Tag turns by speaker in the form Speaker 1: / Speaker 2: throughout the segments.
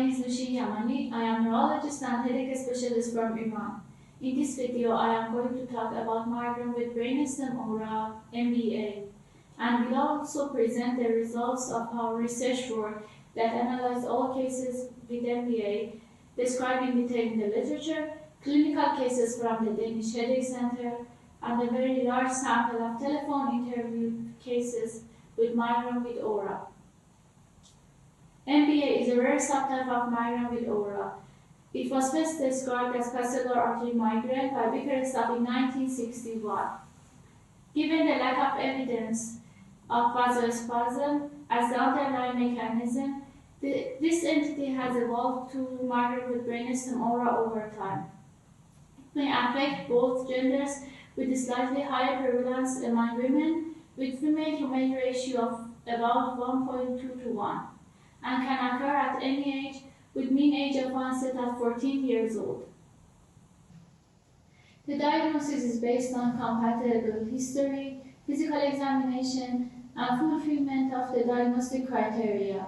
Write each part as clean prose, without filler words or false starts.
Speaker 1: name is Nushi Yamani. I am a neurologist and headache specialist from Iran. In this video, I am going to talk about migraine with brainstem aura (MBA), and will also present the results of our research work that analyzed all cases with MBA, described in detail in the literature, clinical cases from the Danish Headache Center, and a very large sample of telephone interview cases with migraine with aura. MBA is a rare subtype of migraine with aura. It was first described as basilar artery migraine by Bickerstaff in 1961. Given the lack of evidence of vasospasm as the underlying mechanism, this entity has evolved to migraine with brainstem aura over time. It may affect both genders with a slightly higher prevalence among women, with female to male ratio of about 1.2 to 1. And can occur at any age, with mean age of onset at 14 years old. The diagnosis is based on compatible history, physical examination, and fulfillment of the diagnostic criteria.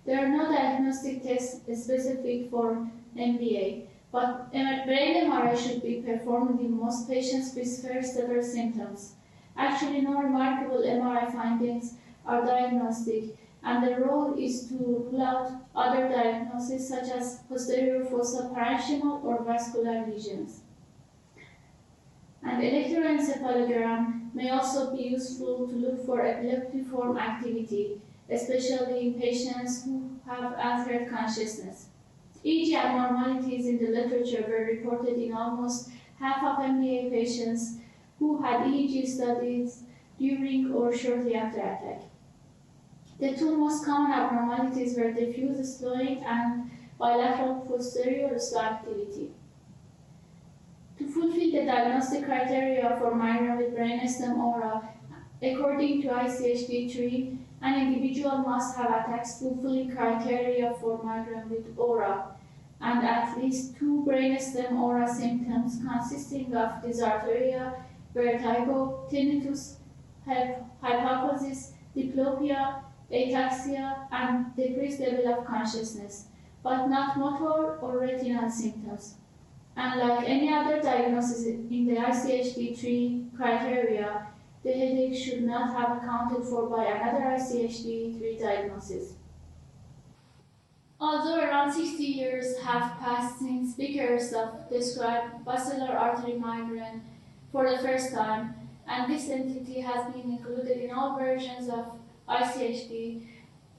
Speaker 1: There are no diagnostic tests specific for MBA, but brain MRI should be performed in most patients with first-ever symptoms. Actually, no remarkable MRI findings are diagnostic, and the role is to rule out other diagnoses such as posterior fossa parenchymal or vascular lesions. An electroencephalogram may also be useful to look for epileptiform activity, especially in patients who have altered consciousness. EEG abnormalities in the literature were reported in almost half of MBA patients who had EEG studies during or shortly after attack. The two most common abnormalities were diffuse slowing and bilateral posterior slow activity. To fulfill the diagnostic criteria for migraine with brainstem aura, according to ICHD-3, an individual must have attacks fulfilling criteria for migraine with aura, and at least 2 brainstem aura symptoms consisting of dysarthria, vertigo, tinnitus, hypothesis, diplopia, ataxia, and decreased level of consciousness, but not motor or retinal symptoms. And like any other diagnosis in the ICHD-3 criteria, the headache should not have accounted for by another ICHD-3 diagnosis. Although around 60 years have passed since Bickerstaff described basilar artery migraine for the first time, and this entity has been included in all versions of ICHD,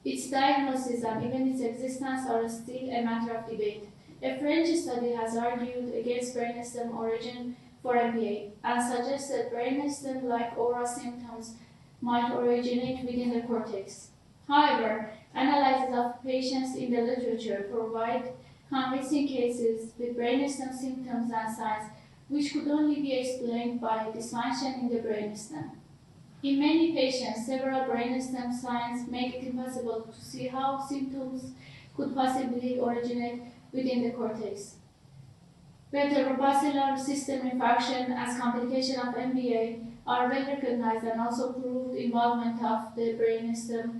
Speaker 1: its diagnosis and even its existence are still a matter of debate. A French study has argued against brainstem origin for MBA and suggested brainstem-like aura symptoms might originate within the cortex. However, analyses of patients in the literature provide convincing cases with brainstem symptoms and signs which could only be explained by dysfunction in the brainstem. In many patients, several brainstem signs make it impossible to see how symptoms could possibly originate within the cortex. Vertebrobasilar system infarction as complication of MBA are well recognized and also proved involvement of the brainstem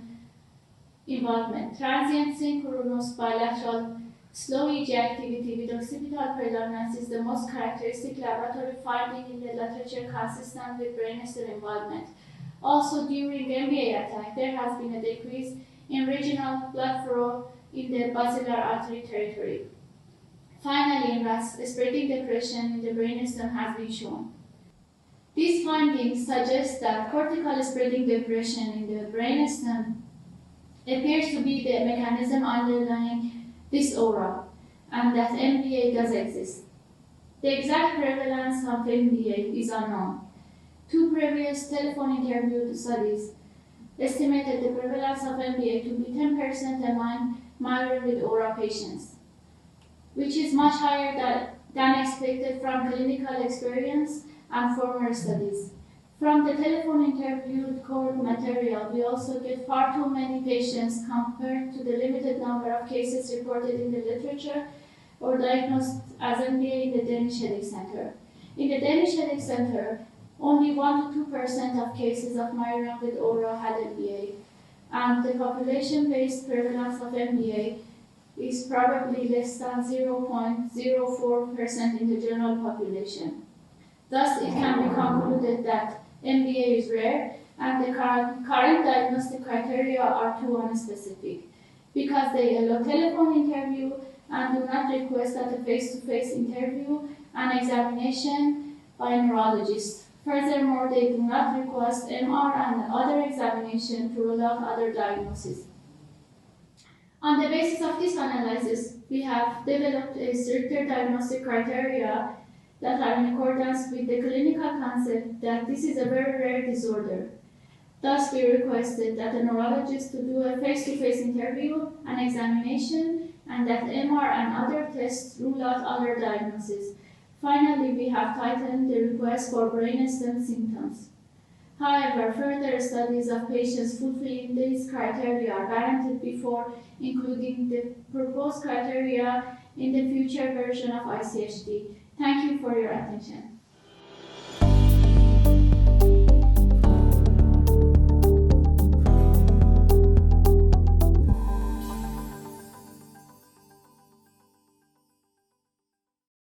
Speaker 1: involvement. Transient synchronous bilateral slow EEG activity with occipital predominance is the most characteristic laboratory finding in the literature consistent with brainstem involvement. Also, during MBA attack, there has been a decrease in regional blood flow in the basilar artery territory. Finally, in rats, spreading depression in the brainstem has been shown. These findings suggest that cortical spreading depression in the brainstem appears to be the mechanism underlying this aura, and that MBA does exist. The exact prevalence of MBA is unknown. 2 previous telephone interview studies estimated the prevalence of MBA to be 10% among migraine with aura patients, which is much higher than expected from clinical experience and former studies. From the telephone interviewed core material, we also get far too many patients compared to the limited number of cases reported in the literature or diagnosed as MBA in the Danish Headache Center. In the Danish Headache Center, only 1 to 2% of cases of migraine with aura had MBA, and the population-based prevalence of MBA is probably less than 0.04% in the general population. Thus, it can be concluded that MBA is rare and the current diagnostic criteria are too unspecific because they allow telephone interview and do not request a face-to-face interview and examination by a neurologist. Furthermore, they do not request MR and other examination to rule out other diagnoses. On the basis of this analysis, we have developed a stricter diagnostic criteria that are in accordance with the clinical concept that this is a very rare disorder. Thus, we requested that the neurologist to do a face-to-face interview and examination, and that MR and other tests rule out other diagnoses. Finally, we have tightened the request for brainstem symptoms. However, further studies of patients fulfilling these criteria are warranted before including the proposed criteria in the future version of ICHD. Thank you for your attention.